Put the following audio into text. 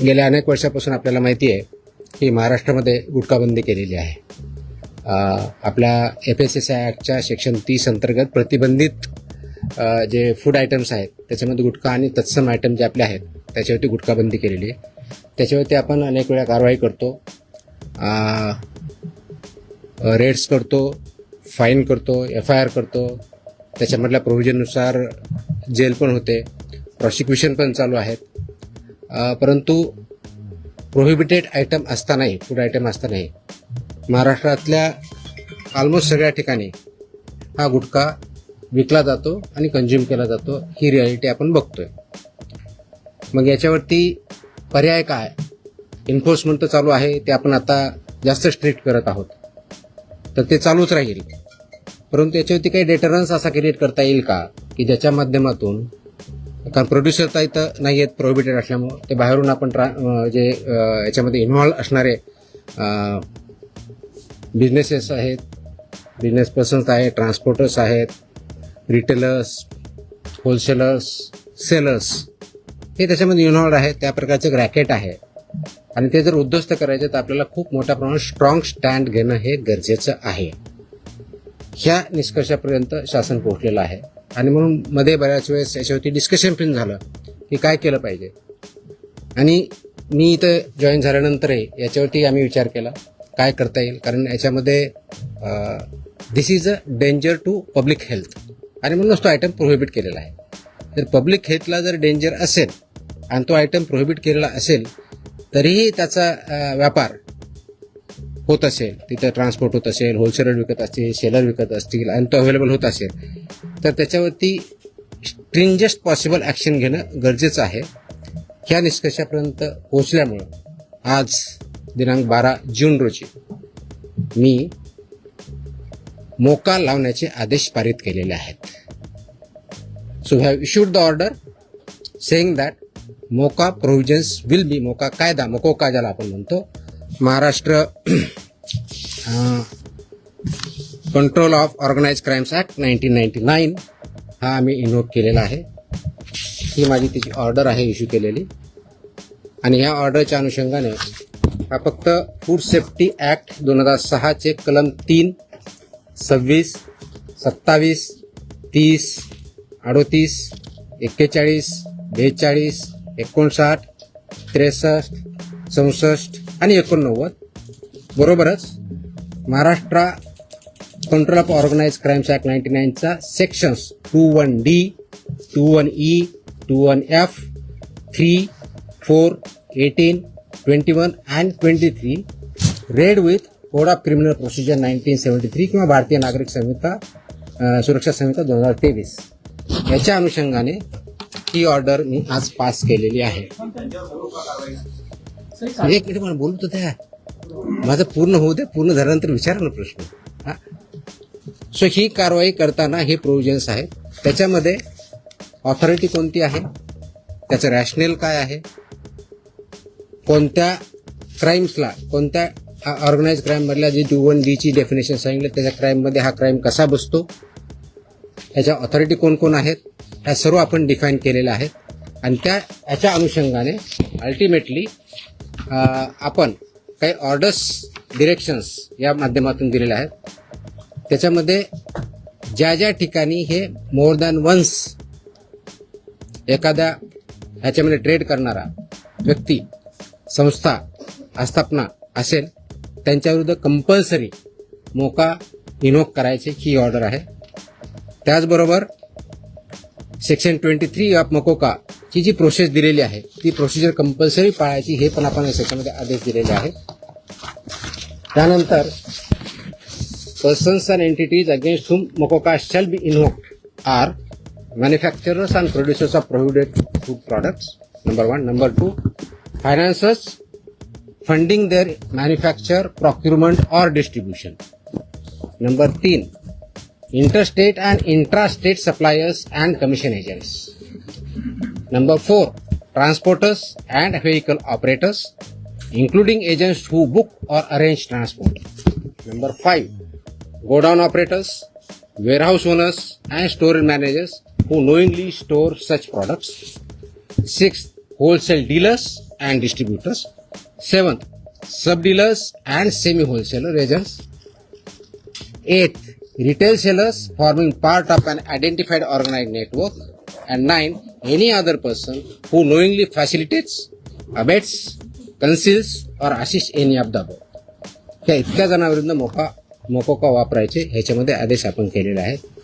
गेल्या अनेक वर्षापासून आपल्याला माहिती आहे की महाराष्ट्रामध्ये गुटखाबंदी केलेली आहे. आपल्या FSSAI ॲक्टच्या सेक्शन 30 अंतर्गत प्रतिबंधित जे फूड आयटम्स आहेत त्याच्यामध्ये गुटखा आणि तत्सम आयटम जे आपले आहेत त्याच्यावरती गुटखाबंदी केलेली आहे. त्याच्यावरती आपण अनेक वेळा कारवाई करतो, रेड्स करतो, फाईन करतो, FIR करतो. त्याच्यामधल्या प्रोव्हिजननुसार जेल पण होते, प्रॉसिक्युशन पण चालू आहेत. परंतु प्रोहिबिटेड आयटम असतानाही, फूड आयटम असतानाही महाराष्ट्रातल्या ऑलमोस्ट सगळ्या ठिकाणी हा गुटखा विकला जातो आणि कंझ्युम केला जातो. ही रियालिटी आपण बघतोय. मग याच्यावरती पर्याय काय? एन्फोर्समेंट तर चालू आहे, ते आपण आता जास्त स्ट्रिक्ट करत आहोत, तर ते चालूच राहील. परंतु याच्यावरती काही डेटरन्स असा क्रिएट करता येईल का की ज्याच्या माध्यमातून, कारण प्रोड्युसर तर इथं नाही आहेत प्रोहिबिटेड असल्यामुळं, ते बाहेरून आपण जे याच्यामध्ये इन्व्हॉल्व असणारे बिझनेसेस आहेत, बिझनेस पर्सन्स आहेत, ट्रान्सपोर्टर्स आहेत, रिटेलर्स, होलसेलर्स, सेलर्स, हे त्याच्यामध्ये इन्व्हॉल्व आहेत. त्या प्रकारचं रॅकेट आहे आणि ते जर उद्ध्वस्त करायचे तर आपल्याला खूप मोठ्या प्रमाणात स्ट्रॉंग स्टँड घेणं हे गरजेचं आहे. ह्या निष्कर्षापर्यंत शासन पोहोचलेलं आहे आणि म्हणून मध्ये बऱ्याच वेळेस याच्यावरती डिस्कशन पण झालं की काय केलं पाहिजे. आणि मी इथं जॉईन झाल्यानंतरही याच्यावरती आम्ही विचार केला काय करता येईल, कारण याच्यामध्ये this is a danger to public health आणि म्हणूनच तो आयटम प्रोहिबिट केलेला आहे. जर पब्लिक हेल्थला जर डेंजर असेल आणि तो आयटम प्रोहिबिट केलेला असेल तरीही त्याचा व्यापार होत असेल, तिथं ट्रान्सपोर्ट होत असेल, होलसेलर विकत असतील, सेलर विकत असतील आणि तो अवेलेबल होत असेल, तर त्याच्यावरती स्ट्रिंजेस्ट पॉसिबल ॲक्शन घेणं गरजेचं आहे. ह्या निष्कर्षापर्यंत पोहोचल्यामुळं आज दिनांक 12 जून रोजी मी मोका लावण्याचे आदेश पारित केलेले आहेत. So we have issued the order saying that MCOCA provisions will be, MCOCA कायदा, मकोका ज्याला आपण म्हणतो, Maharashtra control of organise crimes act 1999 हा आम्ही इन्व्होक केलेला आहे. ही माझी त्याची ऑर्डर आहे इश्यू केलेली. आणि ह्या ऑर्डरच्या अनुषंगाने हा फक्त फूड सेफ्टी ॲक्ट 2006 कलम 3, 26, 27, 30, 38, 41, 42, 59, 63, 64 आणि 89 बरोबरच Maharashtra control of organise crimes act 99चा sections 21D, 21E, 21F, 3, 4, 18, 21 and 23 read with code of criminal procedure 1973 किंवा भारतीय नागरिक संहिता सुरक्षा संहिता 2023 याच्या अनुषंगाने ही ऑर्डर मी आज पास केलेली आहे. एक मिनिट मला बोलतो त्या माझं पूर्ण होऊ दे, पूर्ण झाल्यानंतर विचारा ना प्रश्न. सो ही कारवाई करताना हे प्रोव्हिजन्स आहेत. त्याच्यामध्ये ऑथॉरिटी कोणती आहे, त्याचं रॅशनेल काय आहे, कोणत्या क्राईम्सला, कोणत्या ऑर्गनाइज क्राईममधल्या जी 21D ची डेफिनेशन सांगितलं त्याच्या क्राईममध्ये हा क्राईम कसा बसतो, ह्याच्या ऑथॉरिटी कोण कोण आहेत, ह्या सर्व आपण डिफाईन केलेल्या आहेत. आणि याच्या अनुषंगाने अल्टिमेटली आपण काही ऑर्डर्स, डिरेक्शन्स या माध्यमातून दिलेल्या आहेत. त्याच्यामध्ये ज्या ज्या ठिकाणी हे मोर दॅन वन्स एखाद्या ह्याच्यामध्ये ट्रेड करणारा व्यक्ती, संस्था, आस्थापना असेल त्यांच्याविरुद्ध कंपल्सरी मोका इन्व्होक करायची ही ऑर्डर आहे. त्याचबरोबर सेक्शन 23 ऑफ मकोका ची जी प्रोसेस दिलेली आहे ती प्रोसिजर कंपल्सरी पाळायची हे पण आपण याच्यामध्ये आदेश दिलेले आहेत. त्यानंतर persons and entities against whom MCOCA shall be invoked are manufacturers and producers of prohibited food products, number 1. Number 2, financers funding their manufacture, procurement or distribution. Number 3, interstate and intrastate suppliers and commission agents. Number 4, transporters and vehicle operators, including agents who book or arrange transport. Number 5, godown operators, warehouse owners and store managers who knowingly store such products. 6th, wholesale dealers and distributors. Seventh, sub-dealers and semi-wholesaler agents. Eighth, retail sellers forming part of an identified organized network. And nine, any other person who knowingly facilitates, abets, conceals or assists any of the above. त्या इतक्या जणांविरुद्ध मोकोका वापरायचे ह्याच्यामध्ये आदेश आपण केलेले आहेत.